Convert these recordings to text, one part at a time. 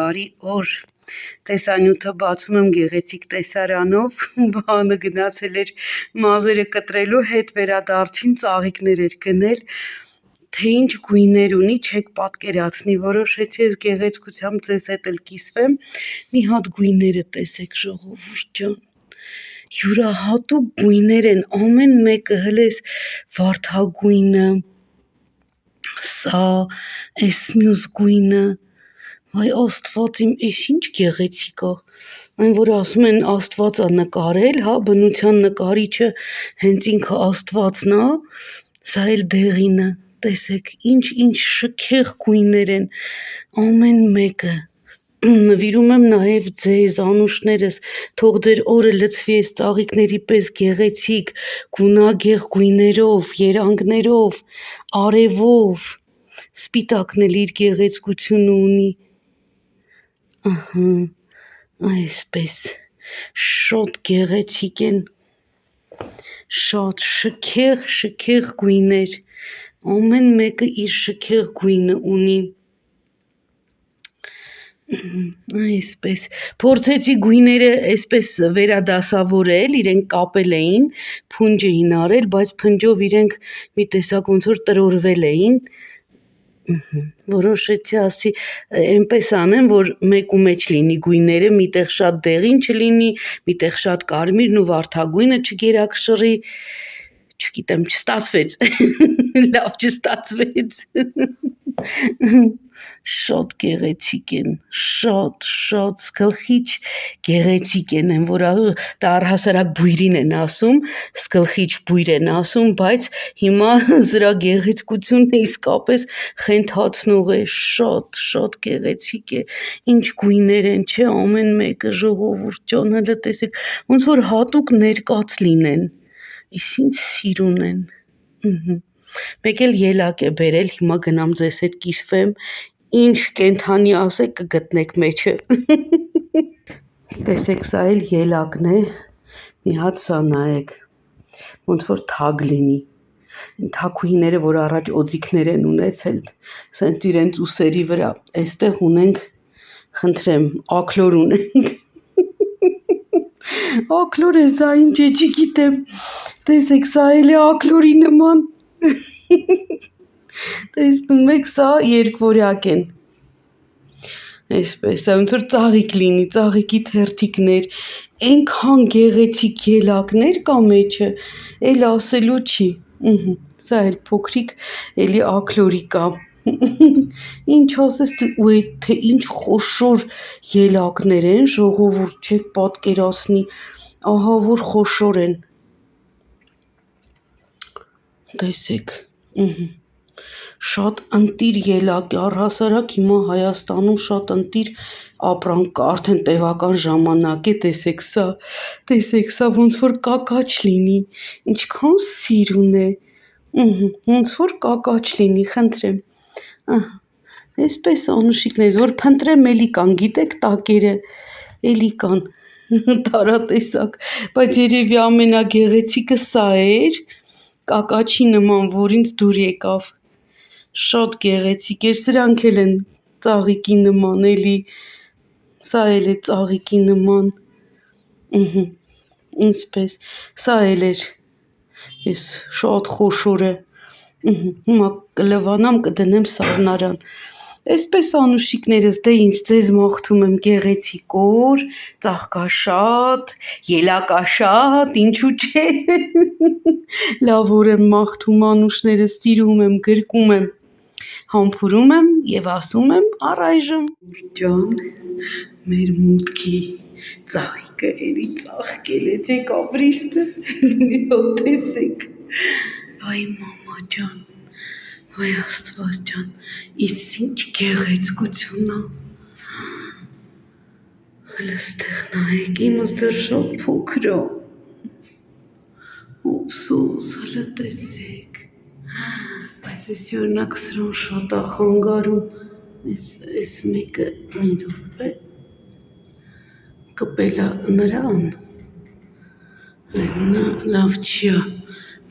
բարի օր, տեսանյութը բացում եմ գեղեցիկ տեսարանով, բանը գնացել էր մազերը կտրելու, հետ վերադարձին ծաղիկներ էր գնել, թե ինչ գույներ ունի չեք պատկերացնի, որոշեցի ես գեղեցկությամբ ձեզ հետ էլ կիսվեմ, մի հատ գույները տեսեք ժողովուրդ ջան, յուրահատուկ գույներ են, ամեն մեկը հլես վարդագույնը, սա, այս մյուս գույնը, վայ Աստված իմ, էս ինչ գեղեցիկ ա, այն որ ասում են Աստված ա նկարել, հա, բնության նկարիչը հենց ինքը Աստվածն ա, սա էլ դեղինը, տեսեք, ինչ շքեղ գույներ են, ամեն մեկը, նվիրում եմ նաև ձեզ, անուշներս, թող ձեր օրը լցվի այս ծաղիկների պես գեղեցիկ, գունագեղ գույներով, երանգներով, արևով, սպիտակն էլ իր գեղեցկությունը ունի, այսպես, շատ գեղեցիկ են, շատ շքեղ գույներ, ամեն մեկը իր շքեղ գույնը ունի, այսպես, փորձեցի գույները այսպես վերադասավորել, իրենք կապել էին, փունջ էին արել, բայց փնջով իրենք մի տեսակ ոնց որ տրորվել էին, որոշեցի ասի այնպես անեմ, որ մեկու մեջ լինի գույները, միտեղ շատ դեղին չլինի, միտեղ շատ կարմիրն ու վարդագույնը չգերակշռի, չգիտեմ, չստացվեց, լավ չստացվեց, շատ գեղեցիկ են, շատ սկլխիչ գեղեցիկ են, որ դա առհասարակ բույրին են ասում, սկլխիչ բույր են ասում, բայց հիմա սրա գեղեցկությունն իսկապես խենթացնող է, շատ գեղեցիկ է, ինչ գույներ են, չէ, ամեն մեկը ժողովուրդ ջան, հələ տեսեք, ոնց որ հատուկ ներկած լինեն, ის ինչ սիրուն են, մեկ էլ ելակ է բերել, հիմա գնամ ձեզ հետ կիսվեմ, ինչ կենթանի ասեք կգտնեք մեջը, տեսեք սա էլ ելակն է, մի հատ սա նայեք, ոնց որ թագ լինի, թագուհիները, որ առաջ օձիքներ են ունեցել, սենց իրենց ուսերի վրա, այստեղ ունենք, խնդրեմ, աքլոր ունենք, աքլոր է սա ինչ է, չգիտեմ, տեսեք սա էլ է աքլորի նման, տեսնում եք սա երկվորյակ են, այսպես, ոնց որ ծաղիկ լինի, ծաղիկի թերթիկներ, այնքան գեղեցիկ ելակներ կա մեջը, էլ ասելու չի, սա էլ փոքրիկ էլի աքլորի կա, ինչ ասես ու թե ինչ խոշոր ելակներ են, ժողովուրդ չեք պատկերացնի, ահա որ խոշոր են, տեսեք, շատ ընտիր ելակ է, առհասարակ հիմա Հայաստանում շատ ընտիր ապրանք կա, արդեն տևական ժամանակ է, տեսեք սա ոնց որ կակաչ լինի, ինչքան սիրուն է, ոնց որ կակաչ լինի, խնդրեմ, այսպես անուշիկներից, որ փնտրեմ էլի կան, գիտեք տակերը, էլի կան, տարատեսակ, բայց երևի ամենագեղեցիկը սա էր, կակաչի նման, որ ինձ դուր եկավ, շատ գեղեցիկ էր, սրանք էլ են ծաղիկի նման էլի, սա էլ է ծաղիկի նման, ինձպես, սա էլ էր, ես շատ խոշոր է, հիմա կլվանամ կդնեմ սառնարան, այսպես անուշիկներս, դե ինչ ձեզ մաղթում եմ գեղեցիկ օր, ծաղկաշատ, ելակաշատ, ինչու չէ, լավ օր եմ մաղթում անուշներս, սիրում եմ, գրկում եմ, համբուրում եմ և ասում եմ առայժմ, ջան, մեր մուտքի ծաղիկը էլի ծաղկել է, ձեկ ապրիստը, տեսեք, վայ մամա ջան, վայ Աստված ջան, ის ինչ գեղեցկություն ա, հլստեղ նայեք, իմս դեռ շատ փոքր ա, ոպսոս, հլը տեսեք, բայց ես օրինակ սրան շատ ա խանգարում, ես մեկը մի րոպե, կպել ա նրան, նա լավ չի ա,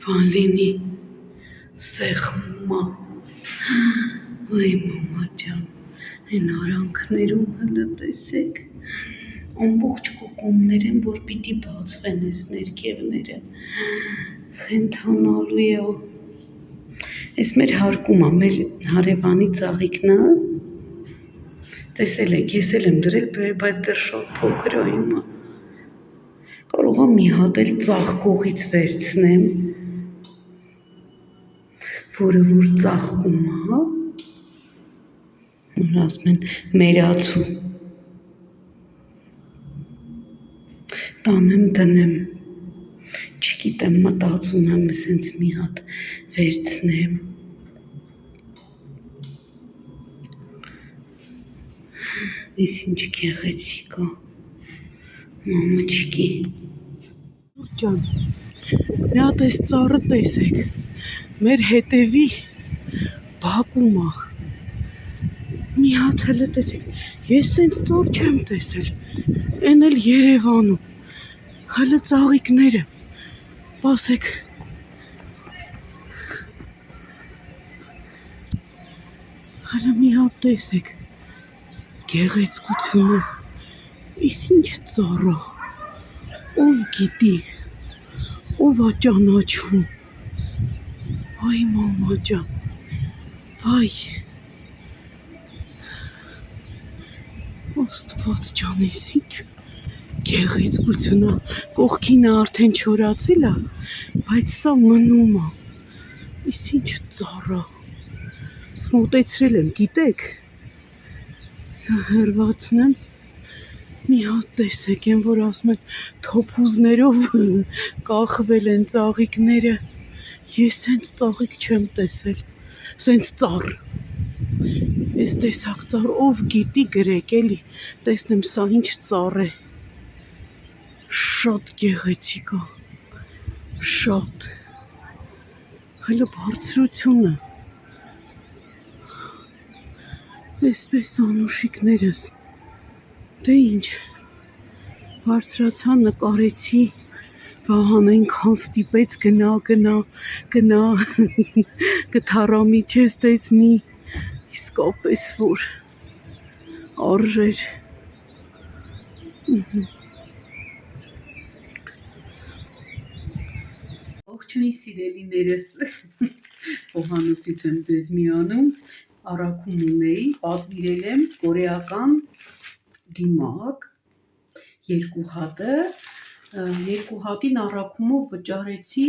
բան լինի, սեղմում ա, վայ մամա ջան, Են արանքներում հլը տեսեք, ամբողջ կոկումներ են, որ պիտի բացվեն ես ներքևները, խենթանալու է, ես մեր հարկում մեր հարևանի ծաղիկնա, տեսել եք, ես էլ եմ դրել, բայց դեռ շատ փոքր է հիմա, կարող եմ մի հատ էլ ծաղկողից վերցնեմ, որը որ ծաղկում է, որ ասում են մերացու, տանեմ դնեմ, չգիտեմ մտածում եմ սենց մի հատ վերցնեմ, ես ինչ գեղեցիկ է, մամաչկի, ջան, մի հատ այս ծառը տեսեք, մեր հետևի բակում է, մի հատ հլը տեսեք, ես սենց ծառ չեմ տեսել, են էլ Երևանում, հլը ծաղիկները, պասեք, հլը մի հատ տեսեք, գեղեցկությունը, իս ինչ ծառ է, ով գիտի, ով է ճանաչվում, վայ մամա ջան, վայ, Աստված ջան, ես ինչ գեղեցկություն է, կողքինը արդեն չորացել է, բայց սա մնում է, իս ինչ ծառ է, մոտեցրել եմ, գիտեք, սա հերվածնեմ, մի հատ տեսեք են, որ ասում են թոփուզներով կախվել են ծաղիկները, ես սենց ծաղիկ չեմ տեսել, սենց ծառ, ես տեսակ ծառ, ով գիտի գրեք էլի, տեսնեմ սա ինչ ծառ է, շատ գեղեցիկ է, շատ, հլը բարձրությունը, այսպես անուշիկներս, դե ինչ, բարձրացա նկարեցի, Վահան այնքան ստիպեց գնա, գթառամիջես տեսնի, իսկապես որ արժեր, ողջույն սիրելիներս, խոհանոցից եմ ձեզ միանում, առաքում ունեի, պատվիրել եմ կորեական դիմակ, երկու հատը, երկու հատին առաքումով վճարեցի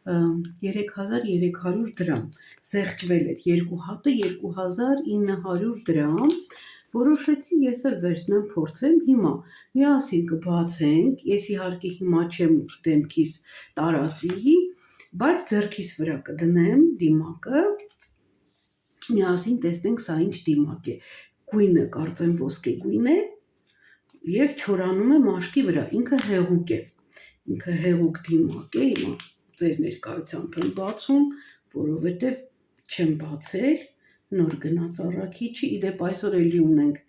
3300 դրամ, զեղչվել էր երկու հատը 2900 դրամ, որոշեցի ես էլ վերցնեմ փորձեմ, հիմա միասին կբացենք, ես իհարկե հիմա չեմ դեմքիս տարածի, բայց ձեռքիս վրա կդնեմ դիմակը, միասին տեսնենք սա ինչ դիմակ է, գույնը կարծեմ ոսկե գույն է, և չորանում է մաշկի վրա, ինքը հեղուկ է, ինքը հեղուկ դիմակ է, հիմա ձեր ներկայությամբ եմ բացում, որովհետև չեմ բացել, նոր գնաց առաքիչի, իդեպ այսօր էլի ունենք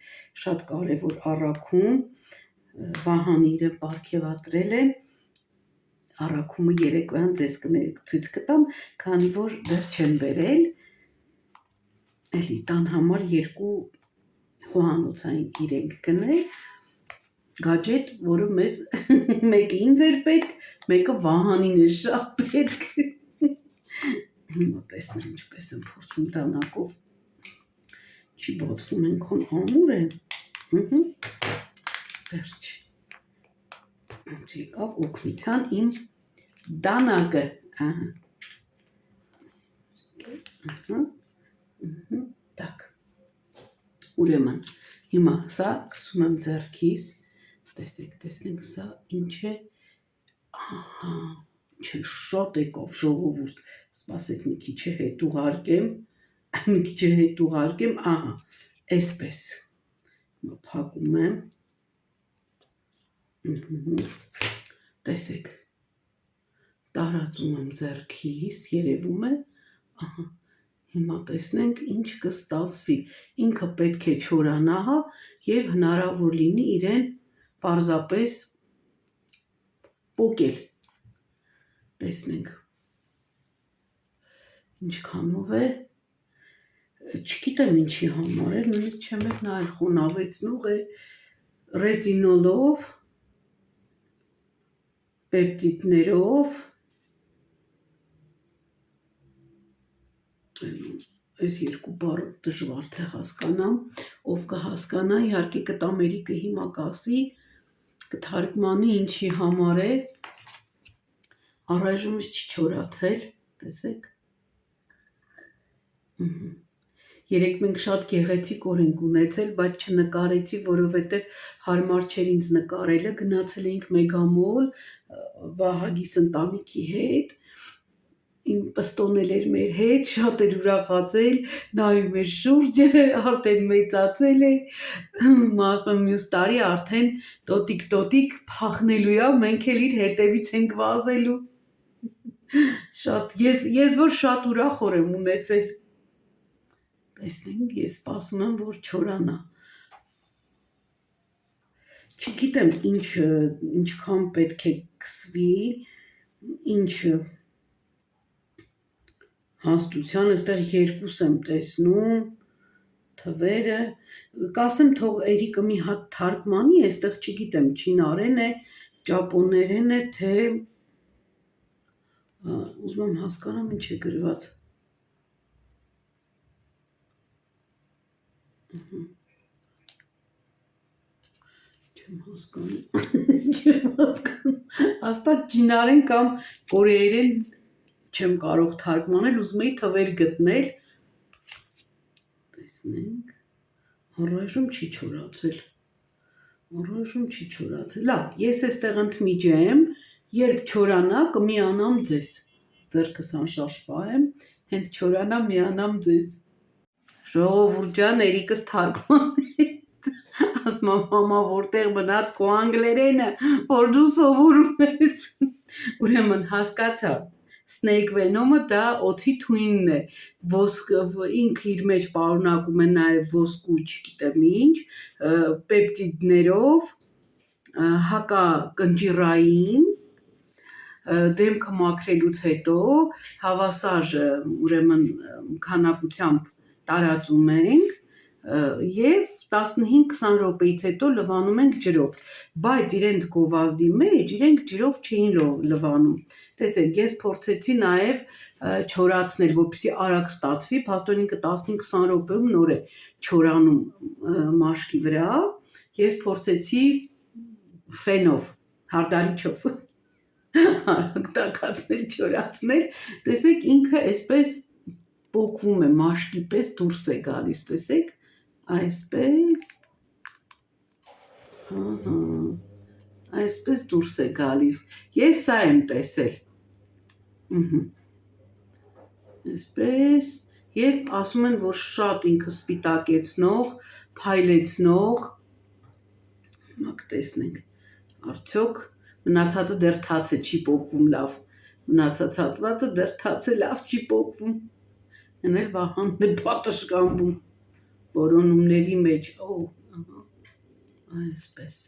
շատ կարևոր առաքում, Վահան իրը պարգևատրել է, առաքումը երեկոյան ձեզ ցույց կտամ, քանի որ դեռ չեմ բերել, էլի տան համար երկու խոհանոցային իրենք գնել, գաջետ, որը մեզ մեկը ինձ էր պետք, մեկը Վահանին էր շատ պետք, հիմա տեսնեմ ինչպես եմ փորձում դանակով, չի բացվում ենքան ամուր է, վերջ, ոնց եկավ օգնության իմ դանակը, տակ, ուրեմն, հիմա սա կսում եմ ձեռքիս, տեսնենք սա ինչ է, ինչ է շատ եկավ ժողովուրդ, սպասեք մի քիչ է հետ ուղարկեմ, ահա, այսպես, փակում եմ, տեսեք, տարածում եմ ձեռքիս, երևում է, ահա, հիմա տեսնենք ինչ կստացվի, ինքը պետք է չորանա և հնարավոր լինի իրեն պարզապես պոկել, տեսնենք, ինչքանով է, Չգիտեմ ինչի համար է, նույնիսկ չեմ էլ նայել, խոնավեցնող է ռետինոլով, պեպտիդներով, այս երկու բառը դժվար թե հասկանամ, ով կհասկանա, իհարկե կտամերիկը հիմա կասի, կթարգմանի ինչի համար է, առայժմ չի չորացել, տեսեք, երեկ մենք շատ գեղեցիկ օր ենք ունեցել, բայց չնկարեցի, որովհետև հարմար չէր ինձ նկարելը, գնացել էինք Մեգամոլ, Վահագիս ընտանիքի հետ, իմ պստոնել էր մեր հետ, շատ էր ուրախացել, նայում էր շուրջը, արդեն մեծացել է, ասում եմ մյուս տարի արդեն տոտիկ փախնելու է, մենք էլ իր հետևից ենք վազելու, շատ, ես որ շատ ուրախ օր եմ ունեցել, տեսնենք, ես սպասում եմ, որ չորանա, չգիտեմ ինչքան պետք է կսվի, ինչ հաստության, այստեղ երկուս եմ տեսնում, թվերը, կասեմ թող Էրիկը մի հատ թարգմանի, այստեղ չգիտեմ, չինարեն է, ճապոներեն է, թե ուզում եմ հասկանամ ինչ է գրված, չեմ հասկանում, հաստատ չինարեն կամ կորեերեն չեմ կարող թարգմանել, ուզում էի թվեր գտնել, տեսնենք, առայժմ չի չորացել, լավ, ես էստեղ ընդմիջ եմ, երբ չորանա կմիանամ ձեզ, ձեռքս անշարժ պահեմ, հենց չորանա միանամ ձեզ, ժողովուրդ ջան, Էրիկս թարգմանեց, ասում եմ մամա որտեղ մնաց քո անգլերենը, որ դու սովորում ես, ուրեմն հասկացա, Snake Venom-ը դա օձի թույնն է, ինքը իր մեջ պարունակում է նաև ոսկու, չգիտեմ ինչ, պեպտիդներով, հակակնճիռային, դեմքը մաքրելուց հետո հավասար ուրեմն քանակությամբ տարածում ենք և 15-20 րոպեից հետո լվանում ենք ջրով, բայց իրենց գովազդի մեջ իրենք ջրով չէին լվանում, տեսեք, ես փորձեցի նաև չորացնել, որպեսզի արագ ստացվի, փաստորեն ինքը 15-20 րոպեում նոր է չորանում մաշկի վրա, ես փորձեցի ֆենով, հարդարիչով, արագ տաքացնել, չորացնել, տեսեք ինքը այսպես պոկվում է, մաշկի պես դուրս է գալիս, տեսեք, այսպես դուրս է գալիս, ես սա եմ տեսել, այսպես, և ասում են, որ շատ ինքը սպիտակեցնող, փայլեցնող, հիմա կտեսնենք, արդյոք մնացածը դեռ թաց է, չի պոկվում լավ, մնացած հատվածը դեռ թաց է, լավ չի պոկվում, են էլ Վահանն է պատշգամբում, որոնումների մեջ, այսպես,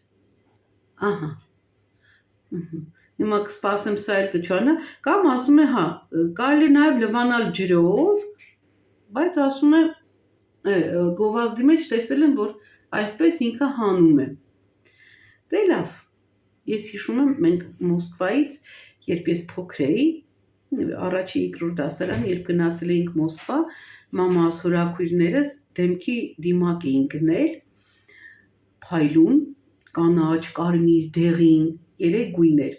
հիմա կսպասեմ սա էլ կչորանա, կամ ասում է, կարելի է նաև լվանալ ջրով, բայց ասում է, գովազդի մեջ տեսել եմ, որ այսպես ինքը հանում է, դե լավ, ես հիշում եմ, մենք Մոսկվայից, երբ ես փոքր էի, առաջի երկրորդ դասարան, երբ գնացել էինք Մոսկվա, մամաս հորաքույրներս դեմքի դիմակ էին գնել, փայլուն, կանաչ, կարմիր, դեղին, 3 գույներ,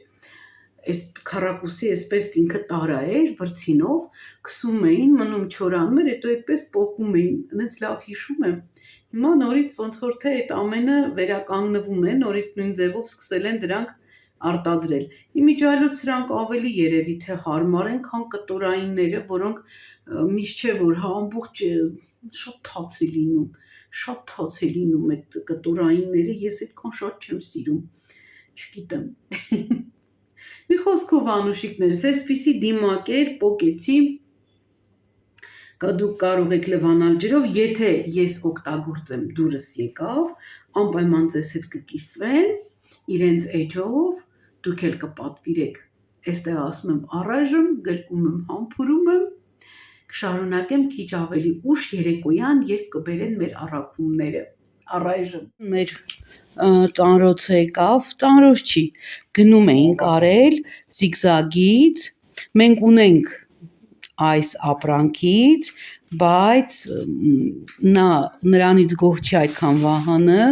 այս քառակուսի այսպես ինքը տարա էր, վրձինով, քսում էին, մնում չորանում էր, հետո այդպես պոկում էին, այնց լավ հիշում եմ, հիմա նորից ոնց որ թե այդ ամենը վերականգնվում է, նորից նույն ձևով սկսել են դրանք արտադրել, իմիջիայլոց սրանք ավելի երևի թե հարմար են, քան կտորայինները, որոնք միշտ չէ, որ ամբողջ շատ թաց է լինում այդ կտորայինները, ես այդքան շատ չեմ սիրում, չգիտեմ, մի խոսքով անուշիկներս, այսպիսի դիմակ էր, պոկեցի, դուք կարող եք լվանալ ջրով, եթե ես օգտագործեմ դուրս եկավ, անպայման ձեզ հետ կկիսվեն, իրենց էջով, դուք էլ կպատվիրեք, այստեղ ասում եմ առայժմ, գրկում եմ, համբուրում եմ, Շարունակեմ քիչ ավելի ուշ երեկոյան, երբ կբերեն մեր առաքումները։ Առայժմ մեր ծանրոց եկավ, ծանրոց չի, գնում էինք արել զիգզագից, մենք ունենք այս ապրանքից, բայց նրանից գոհ չի այդքան Վահանը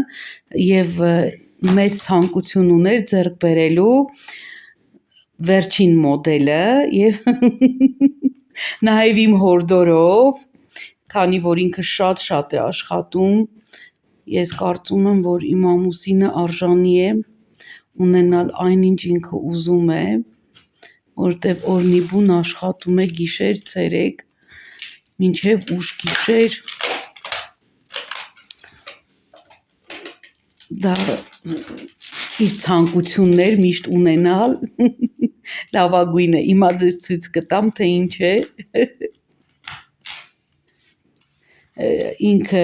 եւ մեծ ցանկություն ուներ ձեռք բերելու վերջին մոդելը եւ նաեւ իմ հորդորով, քանի որ ինքը շատ է աշխատում, ես կարծում եմ, որ իմ ամուսինը արժանի է ունենալ այնինչ ինքը ուզում է, որտեվ օրնիբուն աշխատում է գիշեր, ցերեկ, մինչև ուշ գիշեր, դա իր ցանկություններ միշտ ունենալ, լավագույնը, հիմա ձեզ ցույց կտամ, թե ինչ է, ինքը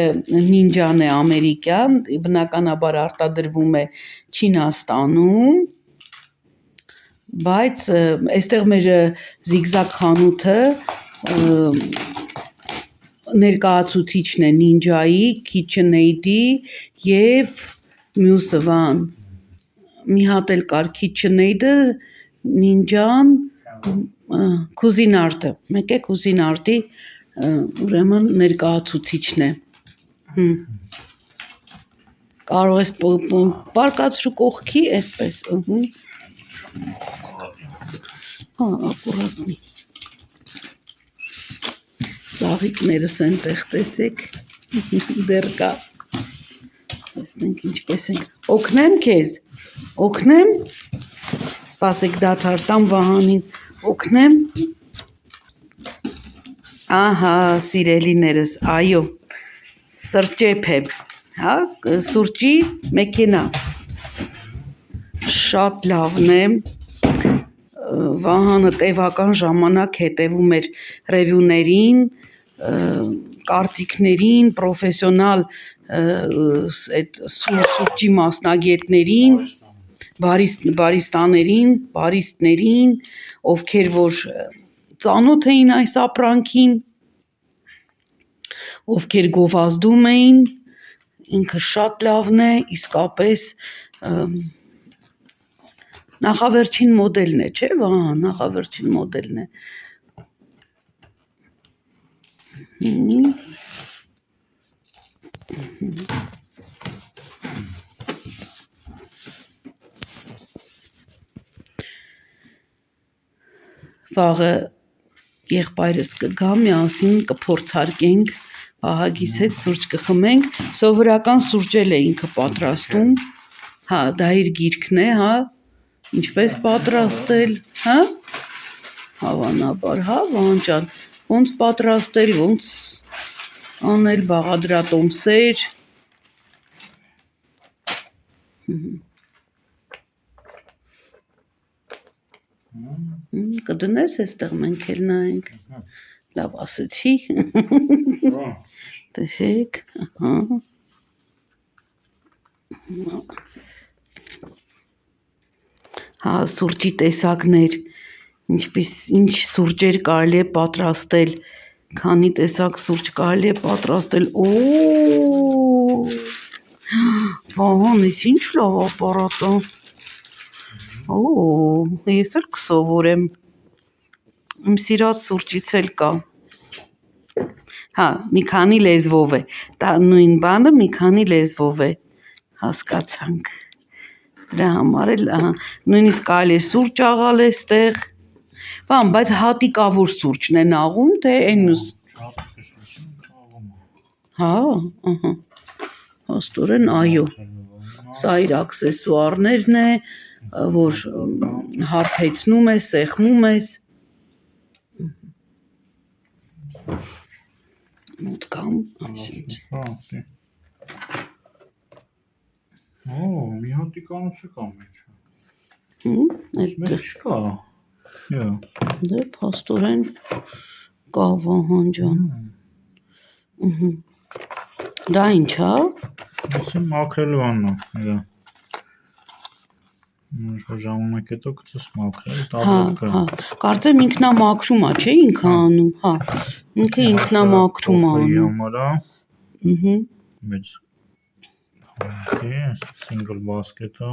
նինջան է ամերիկյան, բնականաբար արտադրվում է Չինաստանում, բայց այստեղ մեր զիգզագ խանութը ներկայացուցիչն է նինջայի, KitchenAid-ի եւ մյուսը վան մի հատ էլ կար KitchenAid-ը, նինջան, Cuisinart-ը, մեկ է Cuisinart-ի ուրեմն ներկայացուցիչն է։ Կարող ես պարկացրու կողքի, այսպես, ակուրատնի։ Ծաղիկներս ենտեղ տեսեք, դեռ կա, տեսնենք ինչպես ենք, օգնեմ քեզ, օգնեմ, սպասեք դադար տամ Վահանին, օգնեմ, ահա, սիրելիներս, այո, սրճեփ է, հա, սուրճի մեքենա, շատ լավն է, Վահանը տևական ժամանակ հետևում էր ռևյուներին, կարծիքներին, պրոֆեսիոնալ սուրճի մասնագետներին, բարիստաներին, ովքեր որ ծանոթ էին այս ապրանքին, ովքեր գովազդում էին, ինքը շատ լավն է, իսկապես նախավերջին մոդելն է, չէ՞ Վահան, նախավերջին մոդելն է։ Վաղը եղբայրս կգա, միասին կփորձարկենք, Վահագիս հետ սուրճ կխմենք, սովորական սուրճ էլ է ինքը պատրաստում, հա, դա իր գիրքն է, հա, ինչպես պատրաստել, հա, հավանաբար, հա, Վահան ջան, ոնց պատրաստել, ոնց անել բաղադրատոմսեր, կդնես էստեղ մենք էլ նայենք, լավ ասեցի, տեսեք, հա, սուրճի տեսակներ, ինչ սուրճեր կարելի է պատրաստել, քանի տեսակ սուրճ կարելի է պատրաստել, Վահան, ես ինչ լավ ապարատ է, ես էլ կսովորեմ, իմ սիրած սուրճից էլ կա, հա, մի քանի լեզվով է, նույն բանը մի քանի լեզվով է, հասկացանք, դրա համար էլ, նույնիսկ կարելի է սուրճ աղալ էստեղ, բան, բայց հատիկավոր սուրճն են աղում, թե են ուս, հա, հաստորեն, այո, սա իր աքսեսուարներն է, որ հարթեցնում ես, սեղմում ես, մոտ կամ, այսինչ, մի հատիկանոց է կամ մեջ, մեջ չկա, դե փաստորեն կա Վահան ջան, դա ինչ հա, ասեմ մաքրելու աննա, ժամանակ հետո գցես մաքրել, Հա, տաբլետկա։ հա, կարծեմ ինքնամաքրում է, չէ՞ ինքը անում, հա։ Ինքը ինքնամաքրում է անում։ Համարա։ Մեծ single basket-ը։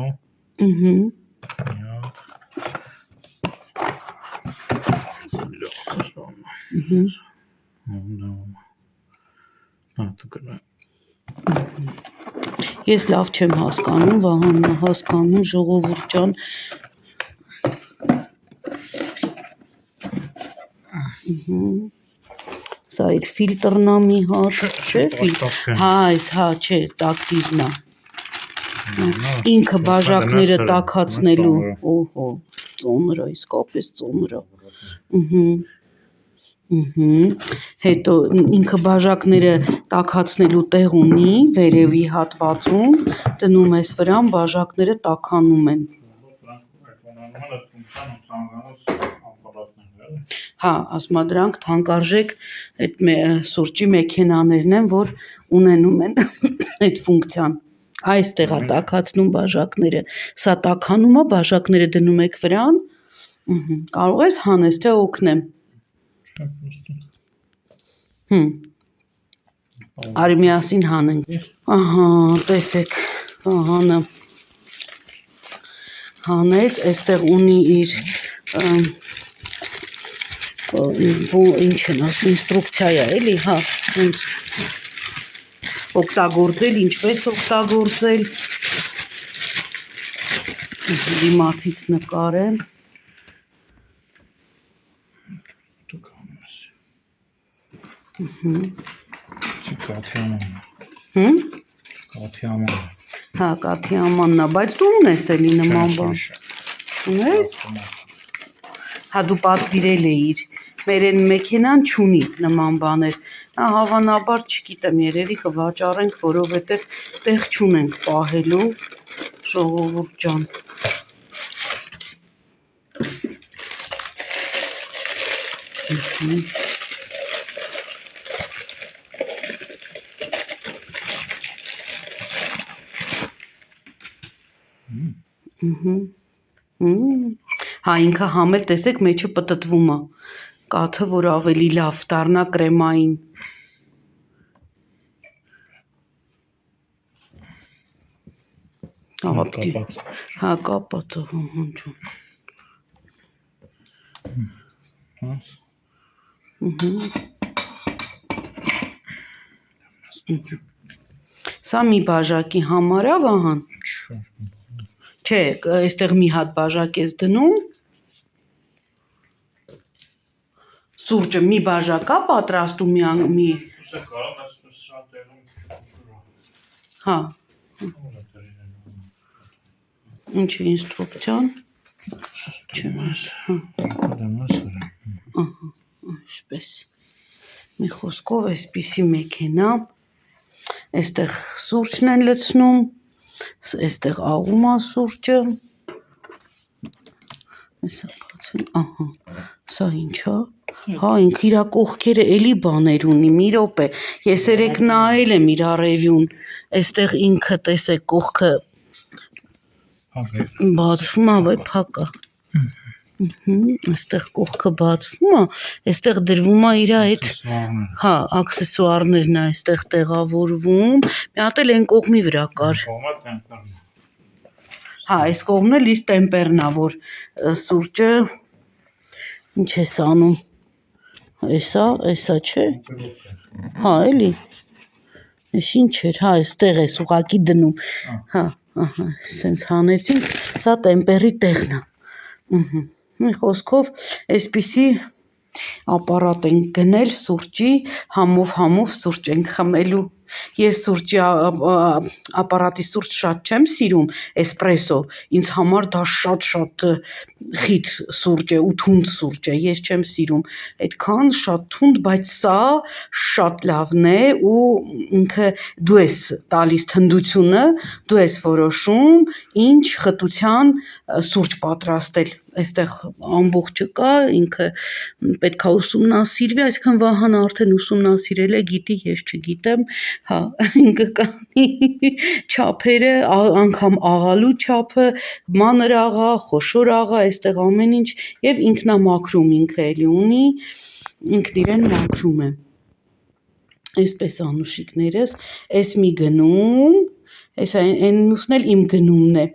Ես լավ չեմ հասկանում, Վահանն է հասկանում, ժողովուրդ ջան։ Սա իր ֆիլտրն է մի հատ, չէ՞, հա, այս, հա, չէ, տակտիվն է։ Ինքը բաժակները տաքացնելու, օհո, ծոնր է, իսկապես ծոնր է։ Հետո ինքը բաժակները տաքացնելու տեղ ունի, վերևի հատվածում, դնում ես վրան, բաժակները տաքանում են։ Հա, ասма դրանք թանկարժեք այդ սուրճի մեքենաներն են, որ ունենում են այդ ֆունկցիան։ Այստեղ է տաքացնում բաժակները, սա տաքանում է, բաժակները դնում եք վրան, կարող ես հանես, թե օգնեմ։ Արի միասին հանենք։ Ահա, տեսեք, Վահանը հանեց, այստեղ ունի իր ինչ են ասում, ինստրուկցիա է, էլի, հա, ոնց օգտագործել, ինչպես օգտագործել։ Դիմացից նկարեմ։ Հա, կաթի ամանն է, բայց դու ունես էլի նման բան։ Ունես։ Հա, դու պատվիրել էիր, մեր են մեքենան չունի նման բաներ, նա հավանաբար չգիտեմ, երևի կվաճառենք, որովհետև տեղ չունենք պահելու, ժողովուրդ ջան։ Հա, ինքը համել, տեսեք, մեջը պտտվում է, կաթը, որ ավելի լավ դառնա կրեմային։ Հա, կապած է, հանջում։ Սա մի բաժակի համար է, Վահան։ Չէ, այստեղ մի հատ բաժակ ես դնում։ Սուրճը մի բաժակ է պատրաստում մի։ Հա։ Ինչ է ինստրուկցիան։ Այսպես։ Մի խոսքով այսպիսի մեքենա։ Այստեղ սուրճն են լցնում, այստեղ աղում է սուրճը, ահա, սա ինչ է, հա, ինք իրա կողքերը էլի բաներ ունի, մի րոպե, ես երեկ նայել եմ իրա ռևյուն, այստեղ ինքը տեսեք կողքը բացվում է, վայ փակ է, այստեղ կողքը բացվում է, այստեղ դրվում է իրա այդ, հա, աքսեսուարներն է այստեղ տեղավորվում, մի հատ էլ են կողմի վրա կար։ Հա, այս կողմն էլ իր տեմպերն է, որ սուրճը, ինչ ես անում, էսա չէ, հա, էլի, ես ինչ էր, հա, այստեղ ես ուղակի դնում, հա, սենց հանեցինք, սա տեմպերի տեղն է, մի խոսքով, այսպիսի ապարատ ենք գնել սուրճի, համով սուրճ ենք խմելու, ես սուրճի ապարատի սուրճ շատ չեմ սիրում, էսպրեսո, ինձ համար դա շատ խիտ սուրճ է ու թունդ սուրճ է, ես չեմ սիրում, այդքան շատ թունդ, բայց սա շատ լավն է ու ինքը դու ես տալիս թնդությունը, դու ես որոշում ինչ խտության սուրճ պատրաստել, այստեղ ամբողջը կա, ինքը պետքա ուսումնասիրվի, այսինքն Վահանը արդեն ուսումնասիրել է, գիտի, ես չգիտեմ, հա, ինքը կանի չափերը, անգամ աղալու չափը, մանր աղա, խոշոր աղա, այստեղ ամեն ինչ եւ ինքնամաքրում ինքը էլի ունի, ինքն իրեն մաքրում է։ Այսպես անուշիկներս, այս մի գնում, այս այն մյուսն էլ իմ գնումն է։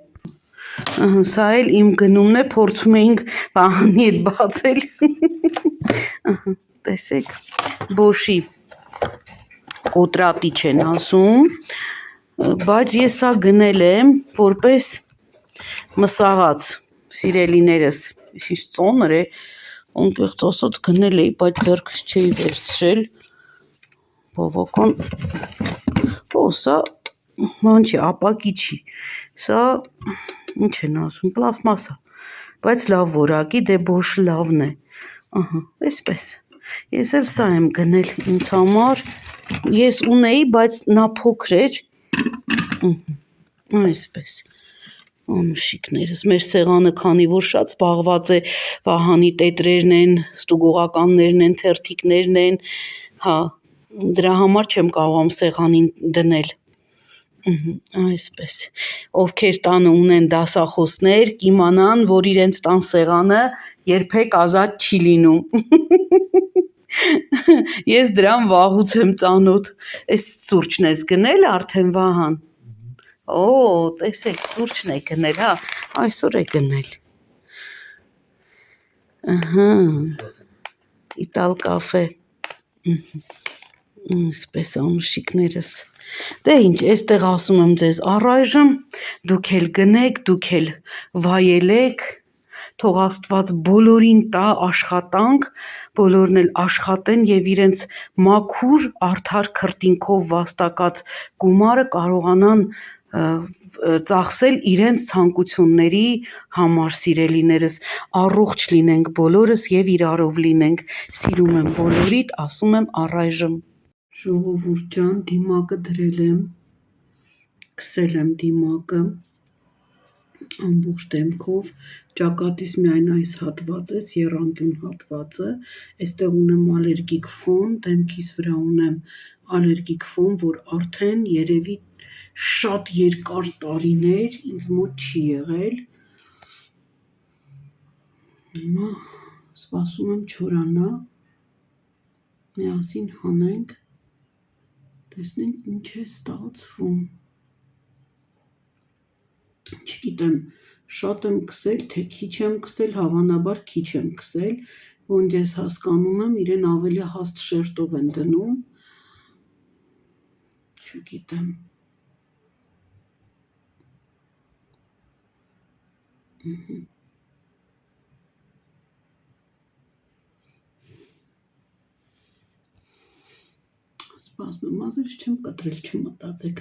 Սա էլ իմ գնումն է, փորձում էինք Վահանի հետ բացել։ Տեսեք, Բոշի կոտրատիչ են ասում, բայց ես սա գնել եմ որպես մսաղած, սիրելիներս, ինչ ծոնր է, անկեղծ ասած գնել էի, բայց ձեռքս չէի վերցրել, բավական, սա ման չի, ապակի չի, սա ինչ են ասում, պլաստմասա, բայց լավ որակի, դե Բոշը լավն է, այսպես, ես էլ սա եմ գնել ինձ համար, ես ունեի, բայց նա փոքր էր, այսպես, անուշիկներս, մեր սեղանը քանի որ շատ զբաղված է, Վահանի տետրերն են, ստուգողականներն են, թերթիկներն են, հա, դրա համար չեմ կարողam սեղանին դնել, այսպես, ովքեր տանը ունեն դասախոսներ, կիմանան, որ իրենց տան սեղանը երբեք ազատ չի լինում, ես դրան վաղուց եմ ծանոթ, այս սուրճն ես գնել արդեն Վահան, տեսեք, սուրճն է գնել, հա, այսօր է գնել, իտալ կաֆե, այսպես անուշիկներս, դե ինչ, այստեղ ասում եմ ձեզ առայժմ, դուք էլ գնեք, դուք էլ վայելեք, թող Աստված բոլորին տա աշխատանք, բոլորն էլ աշխատեն եւ իրենց մաքուր արդար քրտինքով վաստակած գումարը կարողանան ծախսել իրենց ցանկությունների համար, սիրելիներս, առողջ լինենք բոլորս եւ իրարով լինենք, սիրում եմ բոլորիդ, ասում եմ առայժմ, ժողովուրդ ջան, դիմակը դրել եմ, քսել եմ դիմակը, ամբողջ դեմքով, ճակատիս միայն այս հատվածը, եռանկյուն հատվածը, այստեղ ունեմ ալերգիկ ֆոն, դեմքիս վրա ունեմ ալերգիկ ֆոն, որ արդեն երևի շատ երկար տարիներ ինձ մոտ չի եղել, հիմա սպասում եմ չորանա, միասին հանենք, տեսնենք ինչ է ստացվում, չգիտեմ, շատ եմ քսել, թե քիչ եմ քսել, հավանաբար քիչ եմ քսել, ոնց ես հասկանում եմ, իրեն ավելի հաստ շերտով են դնում, չգիտեմ, սպասում եմ, մազերս չեմ կտրել, չմտածեք,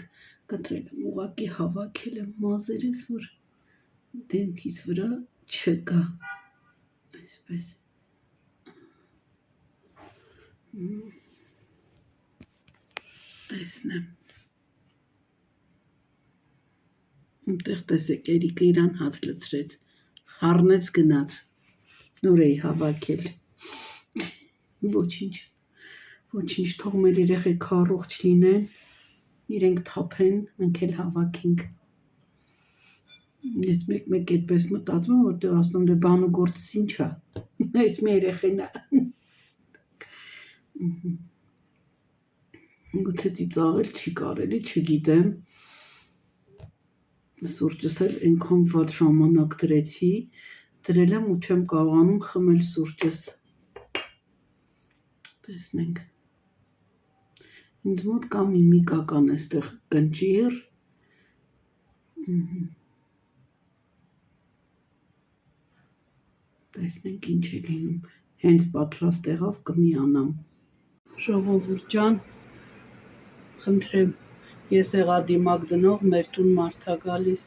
կտրել եմ, ուղղակի հավաքել եմ մազերս, որ դեմքիս վրա չգա, այսպես, տեսնեմ, ումտեղ տեսեք, Էրիկը իրան հաց լցրեց, խառնեց գնաց, նոր էի հավաքել, ոչինչ, թող մեր երեխեքը առողջ լինեն, իրենք թափեն, մենք էլ հավաքենք, ես մեկ այդպես մտածում եմ, որտեղ ասում եմ, դե բան ու գործս ինչ է, այս մի երեխեն է, գուցե ծիծաղել չի կարելի, չգիտեմ, սուրճս էլ այնքան վատ ժամանակ դրեցի, դրել եմ ու չեմ կարողանում խմել սուրճս, տեսնենք, ինձ մոտ կա միմիկական այստեղ կնճիր, տեսնենք ինչ է լինում, հենց պատրաստ եղավ կմիանամ, ժողովուրդ ջան, խնդրեմ, ես եղա դիմակ դնող, մեր տուն մարդ ա գալիս,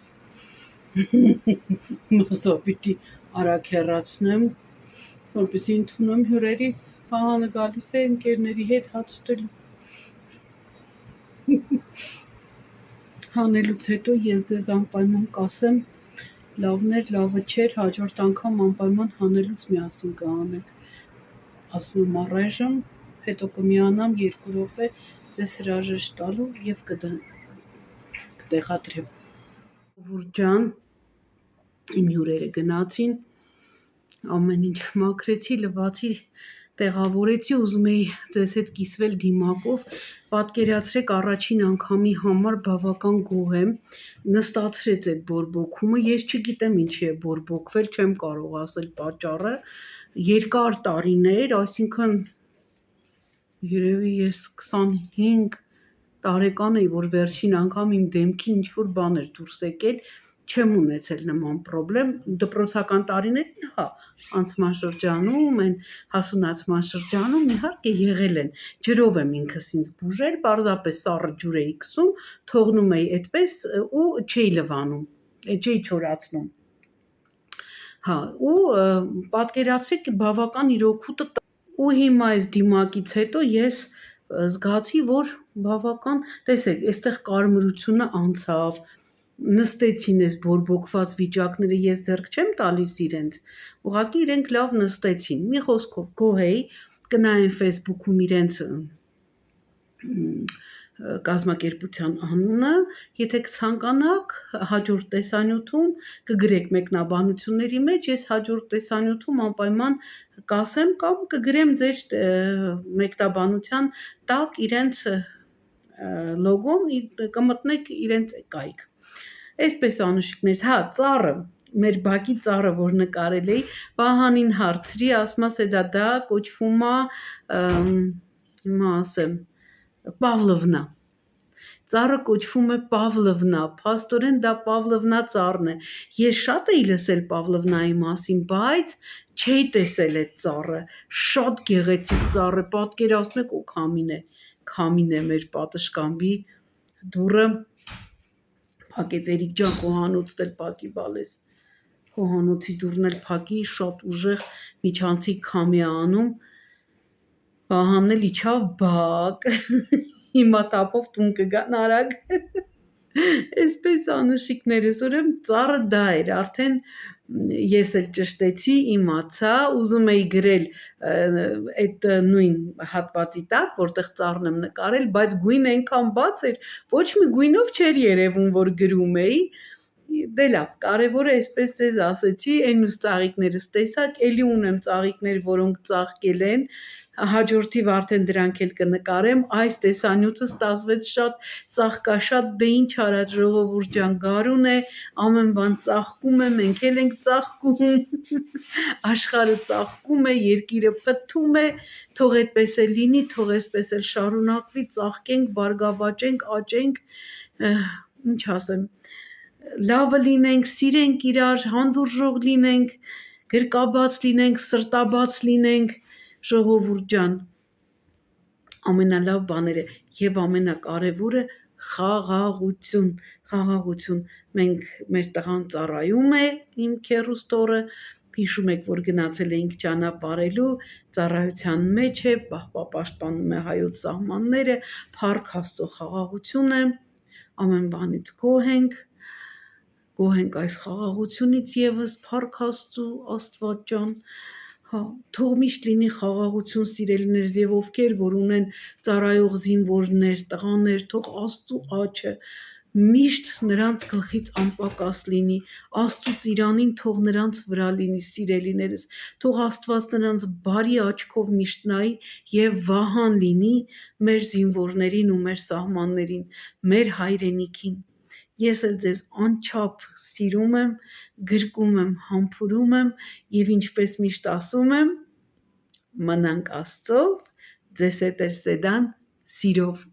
մասա պիտի արագ հեռացնեմ, որպեսզի ընդունեմ հյուրերիս, Վահանը գալիս է ընկերների հետ հաց ուտելու, հանելուց հետո ես ձեզ անպայման կասեմ, Լավներ, լավը չէր, հաջորդ անգամ անպայման հանելուց միասին կհանենք։ Ասում եմ առայժմ, հետո կմիանամ 2 րոպե ձեզ հրաժեշտ տալու եւ կտեղադրեմ։ Վուրջան, իմ հյուրերը գնացին, ամեն ինչ մաքրեցի, լվացի, տեղավորեցի, ուզում էի ձեզ հետ կիսվել դիմակով, պատկերացրեք առաջին անգամի համար բավական գոհ եմ, նստացրեց այդ բորբոքումը, ես չգիտեմ ինչի է բորբոքվել, չեմ կարող ասել պատճառը, երկար տարիներ, այսինքն երևի ես 25 տարեկան էի, որ վերջին անգամ իմ դեմքի ինչ-որ բան էր դուրս եկել, չեմ ունեցել նման պրոբլեմ, դպրոցական տարիներին, հա, անցման շրջանում, այն հասունացման շրջանում իհարկե եղել են, ջրով եմ ինքս ինձ բուժել, պարզապես սառը ջուր էի քսում, թողնում էի այդպես ու չէի լվանում, չէի չորացնում, հա, ու պատկերացրեք բավական իր օգուտը ու հիմա այս դիմակից հետո ես զգացի, որ բավական, տեսեք, այստեղ կարմրությունը անցավ, նստեցին այս բորբոքված վիճակները, ես ձեռք չեմ տալիս իրենց, ուղղակի իրենք լավ նստեցին, մի խոսքով գոհ էի, կնայեն Facebook-ում իրենց կազմակերպության անունը, եթե կցանկանաք հաջորդ տեսանյութում կգրեք մեկնաբանությունների մեջ, ես հաջորդ տեսանյութում անպայման կասեմ կամ կգրեմ ձեր մեկնաբանության տակ իրենց լոգոն, կմտնեք իրենց կայք։ Այսպես անուշիկներս, հա, ծառը, մեր բակի ծառը, որ նկարել էի, Վահանին հարցրի, ասմաս է դա կոչվում է, հիմա ասեմ, Պավլովնա։ Ծառը կոչվում է Պավլովնա, փաստորեն դա Պավլովնա ծառն է։ Ես շատ էի լսել Պավլովնայի մասին, բայց չէի տեսել այդ ծառը։ Շատ գեղեցիկ ծառ է, պատկերացնեք ու քամին է մեր պատշգամբի դուռը փակեց Էրիկ ջան, խոհանոցն էլ փակի բալես։ Խոհանոցի դուռն էլ փակի, շատ ուժեղ միջանցիկ քամի է անում։ Վահանն էլ իջավ բակ։ Հիմա տապով տուն կգան արագ։ Այսպես անուշիկներս, ուրեմն ծառը դա էր, արդեն ես էլ ճշտեցի, իմացա, ուզում էի գրել այդ նույն հատվածի տակ, որտեղ ծառն եմ նկարել, բայց գույնը այնքան բաց էր, ոչ մի գույնով չէր երևում, որ գրում էի, դե լավ, կարևորը այսպես ձեզ ասեցի, այն ուստ ծաղիկներս տեսակ, էլի ունեմ ծաղիկներ, որոնք ծաղկել են, հաջորդիվ արդեն դրանք էլ կնկարեմ, այս տեսանյութը ստացվեց շատ ծաղկաշատ, դե ինչ արած ժողովուրդ ջան, գարուն է, ամեն բան ծաղկում է, մենք էլ ենք ծաղկում, աշխարհը ծաղկում է, երկիրը փթթում է, թող այդպես էլ լինի, թող այսպես էլ շարունակվի, ծաղկենք, բարգավաճենք, աճենք, ինչ ասեմ, լավը լինենք, սիրենք իրար, հանդուրժող լինենք, գրկաբաց լինենք, սրտաբաց լինենք, ժողովուրդ ջան, ամենալավ բաները եւ ամենակարևորը խաղաղություն, մենք մեր տղան ծառայում է, իմ քեռուստորը, հիշում եք, որ գնացել էինք ճանապարհելու, ծառայության մեջ է, պաշտպանում է հայոց սահմանները, փառք Աստծո խաղաղություն է, ամեն բանից գոհ ենք այս խաղաղությունից եւս փառք Աստծո, Աստված ջան, հա, թող միշտ լինի խաղաղություն սիրելիներս եւ ովքեր որ ունեն ծառայող զինվորներ, տղաներ, թող Աստծո աչը միշտ նրանց գլխից անպակաս լինի, Աստծո ծիրանին թող նրանց վրա լինի, սիրելիներս, թող Աստված նրանց բարի աչքով միշտ նայի եւ վահան լինի մեր զինվորներին ու մեր սահմաններին, մեր հայրենիքին։ Ես էլ ձեզ անչափ սիրում եմ, գրկում եմ, համբուրում եմ եւ ինչպես միշտ ասում եմ, մնանք Աստծով, ձեզ հետ էր Սեդան, սիրով